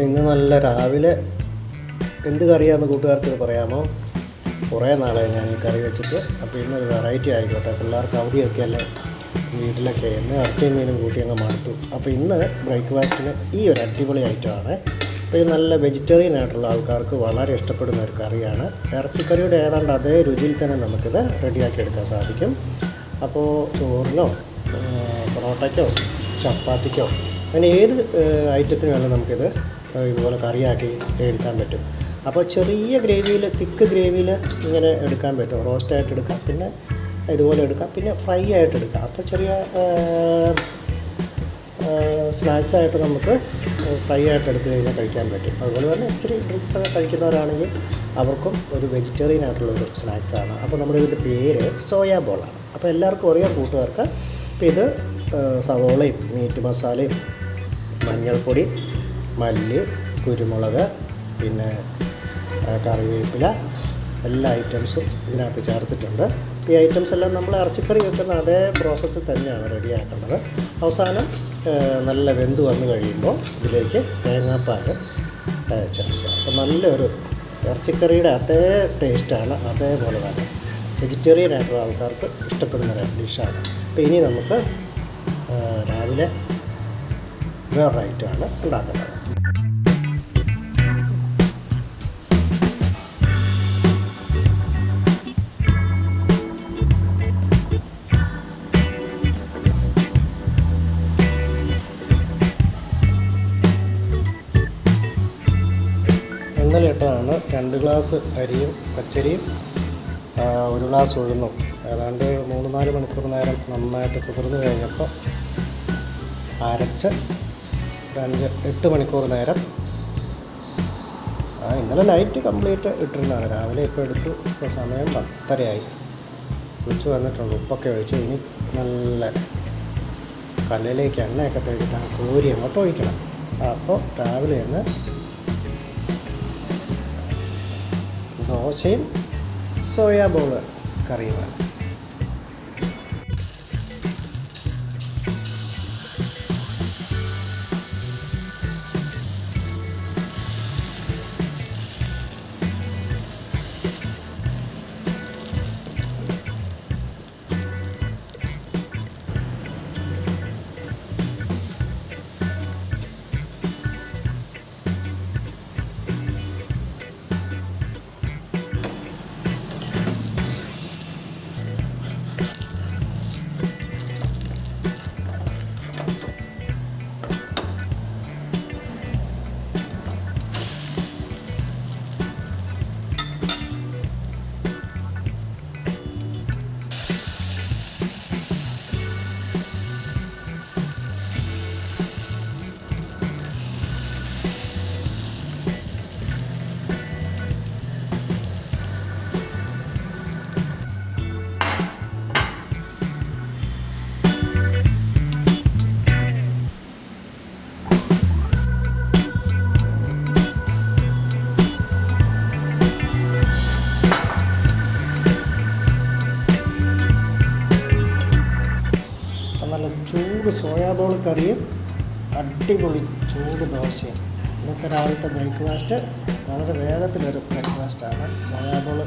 ഇന്ന് നല്ല രാവിലെ എന്ത് കറിയാണെന്ന് കൂട്ടുകാർക്ക് പറയാമോ? കുറേ നാളായി ഞാൻ ഈ കറി വെച്ചിട്ട്. അപ്പോൾ ഇന്നൊരു വെറൈറ്റി ആയിക്കോട്ടെ, പിള്ളേർക്ക് അവധിയൊക്കെ അല്ലേ വീട്ടിലൊക്കെ. എന്ന് ഇറച്ചിയും മീനും കൂട്ടി അങ്ങ് മടുത്തു. അപ്പോൾ ഇന്ന് ബ്രേക്ക്ഫാസ്റ്റിന് ഈ ഒരു അടിപൊളി ഐറ്റമാണ്. അപ്പോൾ ഇത് നല്ല വെജിറ്റേറിയൻ ആയിട്ടുള്ള ആൾക്കാർക്ക് വളരെ ഇഷ്ടപ്പെടുന്ന ഒരു കറിയാണ്. ഇറച്ചിക്കറിയുടെ ഏതാണ്ട് അതേ രുചിയിൽ തന്നെ നമുക്കിത് റെഡിയാക്കി എടുക്കാൻ സാധിക്കും. അപ്പോൾ ചോറിനോ പൊറോട്ടയ്ക്കോ ചപ്പാത്തിക്കോ അങ്ങനെ ഏത് ഐറ്റത്തിന് വേണമെങ്കിൽ നമുക്കിത് ഇതുപോലെ കറിയാക്കി എടുക്കാൻ പറ്റും. അപ്പോൾ ചെറിയ ഗ്രേവിയിൽ, തിക്ക് ഗ്രേവിയിൽ ഇങ്ങനെ എടുക്കാൻ പറ്റും. റോസ്റ്റായിട്ട് എടുക്കാം, പിന്നെ ഇതുപോലെ എടുക്കാം, പിന്നെ ഫ്രൈ ആയിട്ട് എടുക്കാം. അപ്പോൾ ചെറിയ സ്നാക്സായിട്ട് നമുക്ക് ഫ്രൈ ആയിട്ട് എടുത്ത് കഴിഞ്ഞാൽ കഴിക്കാൻ പറ്റും. അതുപോലെ തന്നെ ഇച്ചിരി ഡ്രിങ്ക്സൊക്കെ കഴിക്കുന്നവരാണെങ്കിൽ അവർക്കും ഒരു വെജിറ്റേറിയൻ ആയിട്ടുള്ളൊരു സ്നാക്സാണ്. അപ്പോൾ നമ്മുടെ ഇതിൻ്റെ പേര് സോയാ ബോളാണ്. അപ്പോൾ എല്ലാവർക്കും അറിയാം കൂട്ടുകാർക്ക്. അപ്പോൾ ഇത് സവോളയും മീറ്റ് മസാലയും മഞ്ഞൾപ്പൊടി, മല്ലി, കുരുമുളക്, പിന്നെ കറിവേപ്പില, എല്ലാ ഐറ്റംസും ഇതിനകത്ത് ചേർത്തിട്ടുണ്ട്. ഈ ഐറ്റംസ് എല്ലാം നമ്മൾ ഇറച്ചിക്കറി വെക്കുന്ന അതേ പ്രോസസ്സിൽ തന്നെയാണ് റെഡിയാക്കേണ്ടത്. അവസാനം നല്ല വെന്ത് വന്നു കഴിയുമ്പോൾ ഇതിലേക്ക് തേങ്ങാപ്പാൽ ചേർക്കുക. അപ്പോൾ നല്ലൊരു ഇറച്ചിക്കറിയുടെ അതേ ടേസ്റ്റാണ്, അതേപോലെ തന്നെ വെജിറ്റേറിയൻ ആയിട്ടുള്ള ആൾക്കാർക്ക് ഇഷ്ടപ്പെടുന്ന ഒരു ഡിഷാണ്. അപ്പോൾ ഇനി നമുക്ക് രാവിലെ വേറൊരു ഐറ്റമാണ് ഉണ്ടാക്കുന്നത്. ഇന്നലെ ഇട്ടതാണ് 2 ഗ്ലാസ് അരിയും പച്ചരിയും 1 ഗ്ലാസ് ഉഴുന്നും. ഏതാണ്ട് 3-4 മണിക്കൂർ നേരം നന്നായിട്ട് കുതിർന്ന് കഴിഞ്ഞപ്പോൾ അരച്ച് 8 മണിക്കൂർ നേരം. ഇന്നലെ നൈറ്റ് കംപ്ലീറ്റ് ഇട്ടിരുന്നതാണ്. രാവിലെ ഇപ്പോൾ എടുത്തു. ഇപ്പോൾ സമയം 10:30 ഉച്ച വന്നിട്ടുണ്ട്. ഉപ്പൊക്കെ ഒഴിച്ച് ഇനി നല്ല കല്ലിലേക്ക് എണ്ണയൊക്കെ തേച്ചിട്ടാണ് കോരി അങ്ങോട്ട് ഒഴിക്കണം. അപ്പോൾ രാവിലെ നിന്ന് ദോശയും സോയാ ബോൾ കറിയുമാണ്. ചൂട് സോയാ ബോൾ കറിയും അടിപൊളി ചൂട് ദോശയും. ഇന്നത്തെ രാവിലത്തെ ബ്രേക്ക്ഫാസ്റ്റ് വളരെ വേഗത്തിലൊരു ബ്രേക്ക്ഫാസ്റ്റാണ്. Soya ball